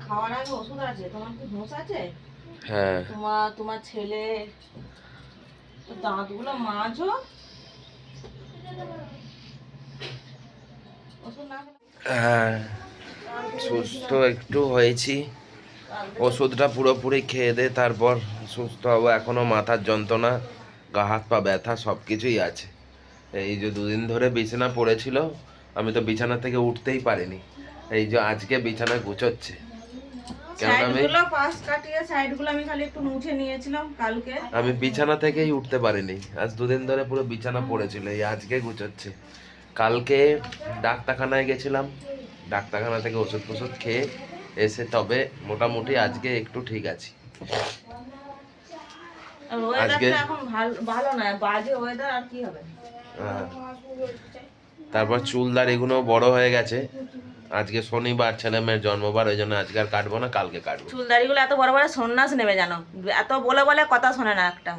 খাওয়ার আগে ওষুধ আছে। তোমার কি হুঁশ আছে? হ্যাঁ তোমার ছেলে দাঁতগুলো মাজো। ওষুধ না হ্যাঁ সুস্থ একটু হয়েছি, ওষুধটা পুরোপুরি খেয়ে দে তারপর সুস্থ হবো। এখনো মাথার যন্ত্রণা, গা হাত পা ব্যথা সব কিছুই আছে। এই যে দুদিন ধরে বিছানা পড়েছিল, আমি তো বিছানা থেকে উঠতেই পারিনি। এই যে আজকে বিছানা গুছোচ্ছে, কেননা আমি খালি একটু মুছে নিয়েছিলাম কালকে। আমি বিছানা থেকেই উঠতে পারিনি। আজ দুদিন ধরে পুরো বিছানা পড়েছিল, এই আজকে গুছোচ্ছে। কালকে ডাক্তারখানায় গেছিলাম, ডাক্তারখানা থেকে ওষুধ ফষুধ খেয়ে এসে তবে মোটামুটি আজকে একটু ঠিক আছি। আজকে এখন ভালো না, বাজে ওয়েদার, আর কি হবে। তারপর চুলদার এগুলো বড় হয়ে গেছে। আজকে শনিবার, ছেলে মেয়ের জন্মবার, ওই জন্য আজকে আর কাটবো না, কালকে কাটবো। চুলদারিগুলো এত বড় বড় সন্ন্যাস নেবে জানো, এত বলে বলে কথা শোনে না একটা।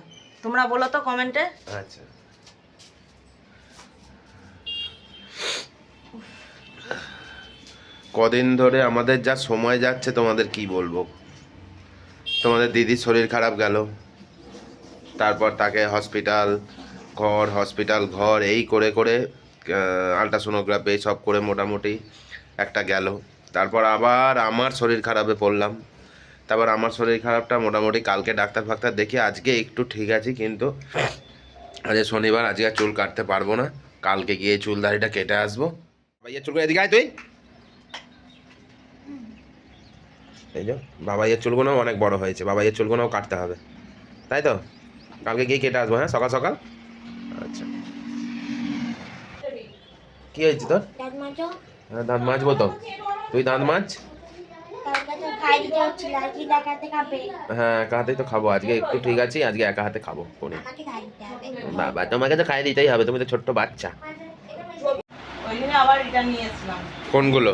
তোমরা বলো তো কমেন্টে। আচ্ছা কদিন ধরে আমাদের যা সময় যাচ্ছে তোমাদের কি বলবো। তোমাদের দিদির শরীর খারাপ গেল, তারপর তাকে হসপিটাল ঘর এই করে করে আলট্রাসোনোগ্রাফি সব করে মোটামুটি একটা গেল। তারপর আবার আমার শরীর খারাপে পড়লাম। তারপর আমার শরীর খারাপটা মোটামুটি কালকে ডাক্তার ফাক্তার দেখি আজকে একটু ঠিক আছি, কিন্তু আজ শনিবার, আজকে আর চুল কাটতে পারবো না। কালকে গিয়ে চুল দাড়িটা কেটে আসবো। ভাইয়ের চুল এদিকে আয় তুই। এই যে বাবাইয়ের চুলগুলো অনেক বড় হয়েছে, বাবাইয়ের চুলগুলোও কাটতে হবে, তাই তো? কালকে গিয়ে কেটে আসবো, হ্যাঁ, সকাল সকাল। আচ্ছা কি হয়েছে তোর? হ্যাঁ দাঁত মাজবো তো, তুই দাঁত মাজ। হ্যাঁ একা হাতেই তো খাবো, আজকে একটু ঠিক আছি, আজকে একা হাতে খাবো করে। বাবা তোমাকে তো খাইয়ে দিতেই হবে, তুমি তো ছোট্ট বাচ্চা। ওই দিনে আবার রিটার্ন নিয়ে এসেছিলাম। কোনগুলো?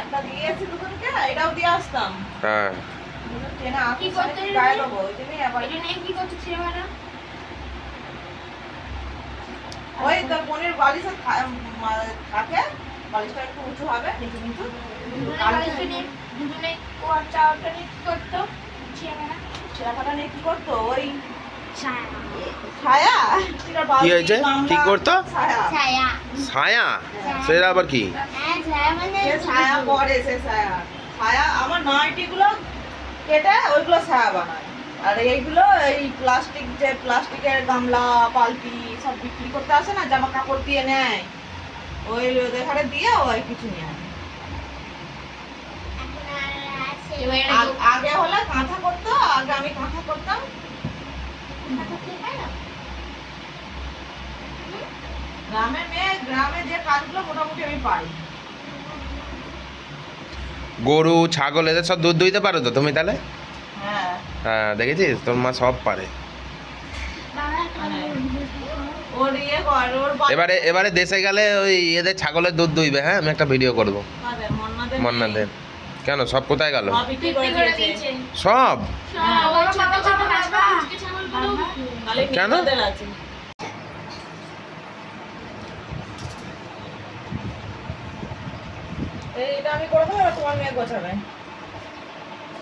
একটা দিয়ে এসেছি দুজনকে, এটাও দিয়ে আসতাম। হ্যাঁ ট্রেনে কি করতে গায়ে দেবো, ওই দিনই আবার এটা নিয়ে কি করতে ছিল মানে ওই তোর বোনের বালিশে থাকে, বালিশটা একটু উঁচু হবে, নিচু নিচু বালিশটা নিয়ে দুজনে চাওয়াটা নিয়ে কি করতো, ছেঁড়াটা নিয়ে কি করতো, ওই ছায়া। কি হয়েছে? কি করতো? ছায়া? সেটা আবার কি? ছায়া পরে সে ছায়া আমার নাইটিগুলো কেটে ওইগুলো ছায়া বানায়। আর এইগুলো এই প্লাস্টিকের গামলা পাল্টি সব বিক্রি করতে আসে না, জামা কাপড় দিয়ে নেয়, ওই ওখানে দিয়ে ওই কিছু নিয়ে আগে হলে কাঁথা করতো, আগে আমি কাঁথা করতাম। গ্রামের মেয়ে, গ্রামে যে কাজগুলো মোটামুটি আমি পারি। গরু ছাগল এদের সব দুধ দুইতে পারো তো তুমি তাহলে? হ্যাঁ হ্যাঁ দেখেছিস, তোর মা সব পারে। এবারে এবারে দেশে গেলে ওই এদের ছাগলের দুধ দুইবে, হ্যাঁ আমি একটা ভিডিও করবো। মন্নাদের কেন সব কোথায় গেল? সব কেন?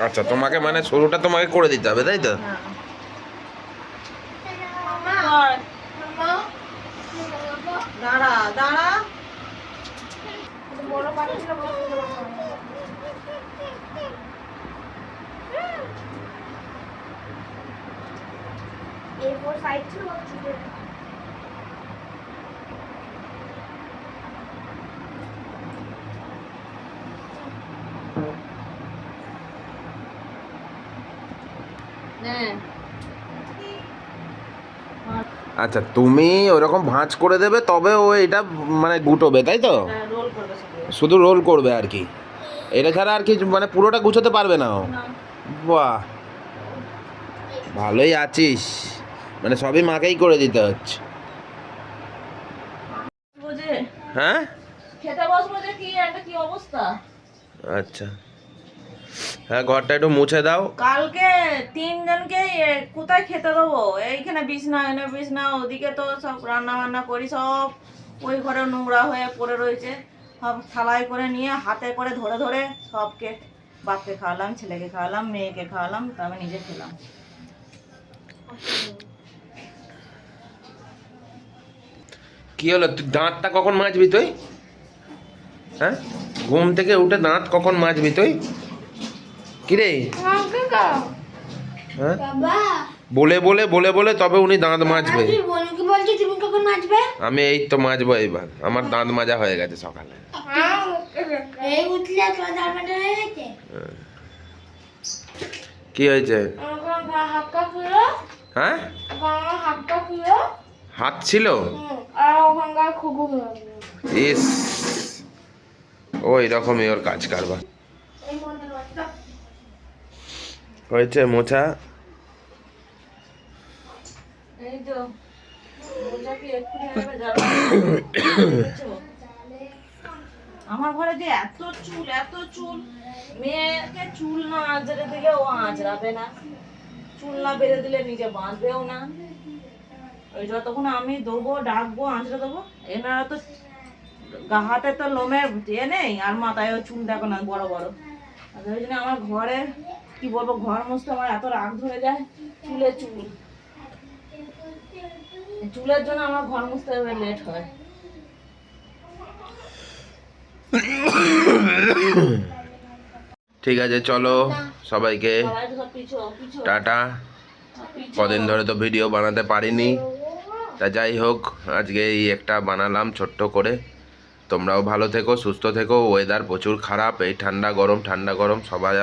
আচ্ছা তোমাকে মানে শুরুটা তোমাকে করে দিতে হবে, তাই তো? দাঁড়া দাঁড়া আচ্ছা তুমি ওরকম ভাঁজ করে দেবে তবে ও এটা মানে গুটোবে, তাই তো? রোল করবে শুধু রোল করবে আর কি, এটা ছাড়া আর কি মানে পুরোটা গুছোতে পারবে না ও? বাহ ভালোই আছিস, মানে সবই মাকেই করে দিতে হচ্ছে। হ্যাঁ খেতে বসবো যে কি একটা কি অবস্থা। আচ্ছা হ্যাঁ ঘরটা একটু মুছে দাও। কালকে তিনজনকে কোথায় খেতে দেবো, এইখানে বিছনা, এনে বিছনা, ওদিকে তো সব রান্না বান্না করি, সব ওই ঘরে নোংরা হয়ে পড়ে রয়েছে, সব থালায় করে নিয়ে হাতে করে ধরে ধরে সবকে বাপকে খাওয়ালাম, ছেলেকে খাওয়ালাম, মেয়েকে খাওয়ালাম, তারপর নিজে খেলাম। কি হলো, তুই দাঁতটা কখন মাজবি তুই? হ্যাঁ, ঘুম থেকে উঠে দাঁত কখন মাজবি তুই? কিরে হ্যাঁ, বলে বলে বলে বলে তবে উনি দাঁত মাজবে। আমি এই তো মাজবো এইবার, আমার দাঁত মাজা হয়ে গেছে সকালে। কি হয়েছে? হ্যাঁ, হাত ছিল। ইস, ওই রকমই ওর কাজ কারবার হয়েছে। মোছা এই তো মোজা কি এক্ষুনি হবে জানো? আমার ঘরে যে এত চুল, মেয়েকে চুল না আঁচড়ে দিলে ও আঁচড়াবে না, চুল না বেঁধে দিলে নিজে বাঁধবেও না। ওই যতক্ষণ আমি দেবো, ডাকবো, আঁচড়ে দেবো, এনারা তো হাতে তো লোমের নেই, আর মাথায়ও চুল দেখো না বড় বড়। আর ওই জন্য আমার ঘরে কি বলবো, ঘর মুছতে আমার এত রাগ ধরে যায়। চুলের জন্য আমার ঘর মুছতে লেট হয়। ঠিক আছে, চলো সবাইকে টাটা। কদিন ধরে তো ভিডিও বানাতে পারিনি, তা যাই হোক আজকে এই একটা বানালাম ছোট্ট করে। তোমরাও ভালো থেকো, সুস্থ থেকো। ওয়েদার প্রচুর খারাপ, এই ঠান্ডা গরম সবাই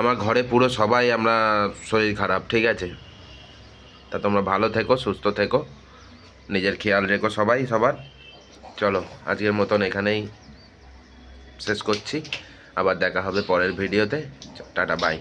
আমার ঘরে পুরো সবাই আমরা শরীর খারাপ, ঠিক আছে? তা তোমরা ভালো থেকো, সুস্থ থেকো, নিজের খেয়াল রেখো সবাই সবার। চলো আজকের মতন এখানেই শেষ করছি, আবার দেখা হবে পরের ভিডিওতে। Tata, by.